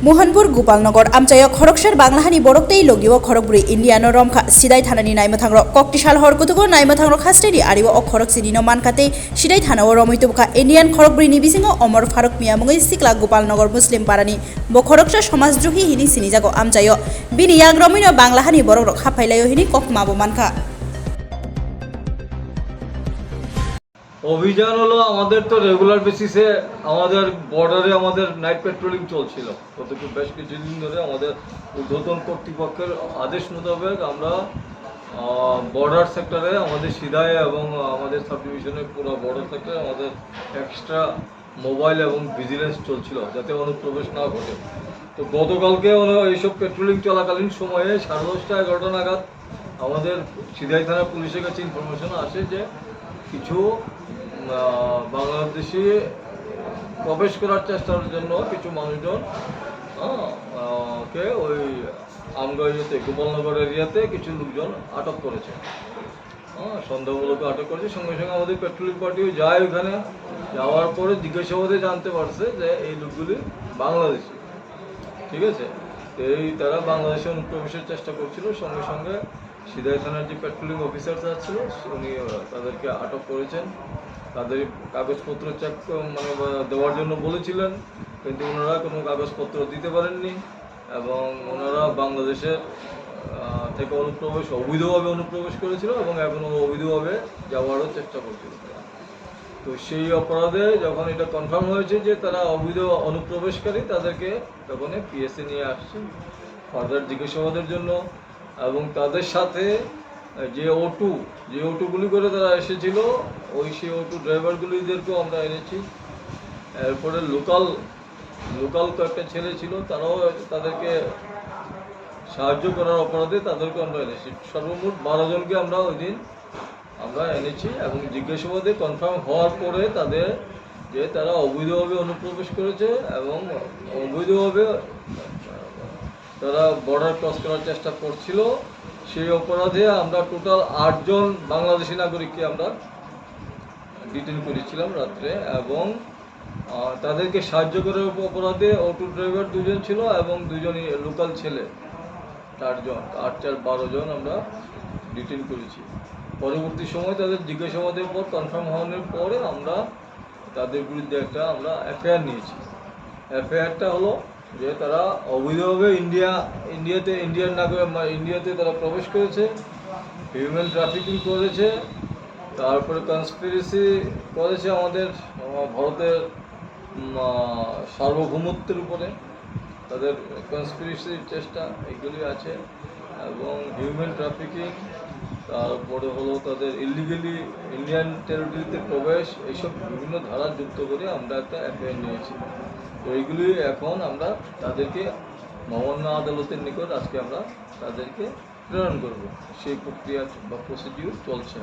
मोहनपुर गोपालनगर आमचाया खरगसार बांग्लाहानि बरकतै लगियो खरगबुरी इन्डियानो रमखा सिदाय थानानि नायमथांग्र कक्तिसाल हरकुतुगो नायमथांग्र खास्टेनि आरिव अ खरगसिनिनो मानखाते सिदाय थानाव रमैतुबखा इन्डियान खरगबुरीनि बिसिङो अमर फारुक मिया मुङै सिक्ला गोपालनगर मुस्लिम पारानि ब खरगसा समाजद्रोही हिनि सिनिजागो आमचायो बिनि याग्रमिनो बांग्लाहानि बरक खाफाइलायो हिनि ककमाबो मानखा অভিযান হলো আমাদের তো রেগুলার বেসিসে আমাদের বর্ডারে আমাদের নাইট পেট্রোলিং চলছিল গত বেশ কিছুদিন ধরে আমাদের ঊর্ধ্বতন কর্তৃপক্ষের আদেশ মোতাবেক আমরা বর্ডার সেক্টরে আমাদের সিদায় এবং আমাদের সাব ডিভিশনের পুরো বর্ডার সেক্টরে আমাদের এক্সট্রা মোবাইল এবং ভিজিলেন্স চলছিল যাতে অনুপ্রবেশ না ঘটে। তো গতকালকে এইসব পেট্রোলিং চলাকালীন সময়ে 10:30 11টা নাগাদ আমাদের সিদাই থানা পুলিশের কাছে ইনফরমেশন আসে যে কিছু বাংলাদেশি প্রবেশ করার চেষ্টার জন্য কিছু মানুষজন কে ওই আমগাঁওতে গোপালনগর এরিয়াতে কিছু লোকজন আটক করেছে, সন্দেহমূলক আটক করেছে। সঙ্গে সঙ্গে আমাদের পেট্রোলিং পার্টিও যায় ওখানে, যাওয়ার পরে জিজ্ঞাসাবাদে জানতে পারছে যে এই লোকগুলি বাংলাদেশি, ঠিক আছে। তারা বাংলাদেশে অনুপ্রবেশের চেষ্টা করছিল। সঙ্গে সঙ্গে সিদাই থানার যে পেট্রোলিং অফিসার ছিল উনি তাদেরকে আটক করেছেন। তাদের কাগজপত্র চেক দেওয়ার জন্য বলেছিলেন, কিন্তু ওনারা কোনো কাগজপত্র দিতে পারেননি এবং ওনারা বাংলাদেশের থেকে অবৈধভাবে অনুপ্রবেশ করেছিল এবং এখনও অবৈধভাবে যাওয়ারও চেষ্টা করছিল। তো সেই অপরাধে যখন এটা কনফার্ম হয়েছে যে তারা অবৈধ অনুপ্রবেশকারী, তাদেরকে তখন পিএসএ নিয়ে আসছে ফার্দার জিজ্ঞাসাবাদের জন্য। এবং তাদের সাথে যে অটোগুলি করে তারা এসেছিল সেই অটো ড্রাইভারগুলিদেরকেও আমরা এনেছি। এরপরে লোকাল কয়েকটা ছেলে ছিল, তারাও তাদেরকে সাহায্য করার অপরাধে তাদেরকে আমরা এনেছি। সর্বমোট 12 জনকে আমরা ওই দিন এনেছি এবং জিজ্ঞাসাবাদে কনফার্ম হওয়ার পরে তাদের যে তারা অবৈধভাবে অনুপ্রবেশ করেছে এবং অবৈধভাবে তারা বর্ডার ক্রস করার চেষ্টা করছিল, সেই অপরাধে আমরা টোটাল 8 জন বাংলাদেশি নাগরিককে আমরা ডিটেইন করেছিলাম রাত্রে। এবং তাদেরকে সাহায্য করার অপরাধে অটো ড্রাইভার 2 জন ছিল এবং 2 জন লোকাল ছেলে 4 জন, 8 4 12 জন আমরা ডিটেইন করেছি। পরবর্তী সময় তাদের জিজ্ঞাসাবাদের পর কনফার্ম হওয়ার পরে আমরা তাদের বিরুদ্ধে আমরা এফআইআর নিয়েছি। এফআইআরটা হলো যে তারা অবৈধভাবে ইন্ডিয়াতে তারা প্রবেশ করেছে, হিউম্যান ট্রাফিকিং করেছে, তারপরে কনস্পিরেসি করেছে আমাদের ভারতের সার্বভৌমত্বের উপরে, তাদের কনস্পিরেসির চেষ্টা এগুলি আছে। এবং হিউম্যান ট্রাফিকিং, তারপরে হলো তাদের ইলিগালি ইন্ডিয়ান টেরিটরিতে প্রবেশ, এইসব বিভিন্ন ধারা যুক্ত করে আমরা একটা এফআইআর নিয়েছি। তো এইগুলি এখন আমরা তাদেরকে মহামান্য আদালতের নিকট আজকে আমরা তাদেরকে প্রেরণ করব। সেই প্রক্রিয়া বা প্রসিডিউর চলছে।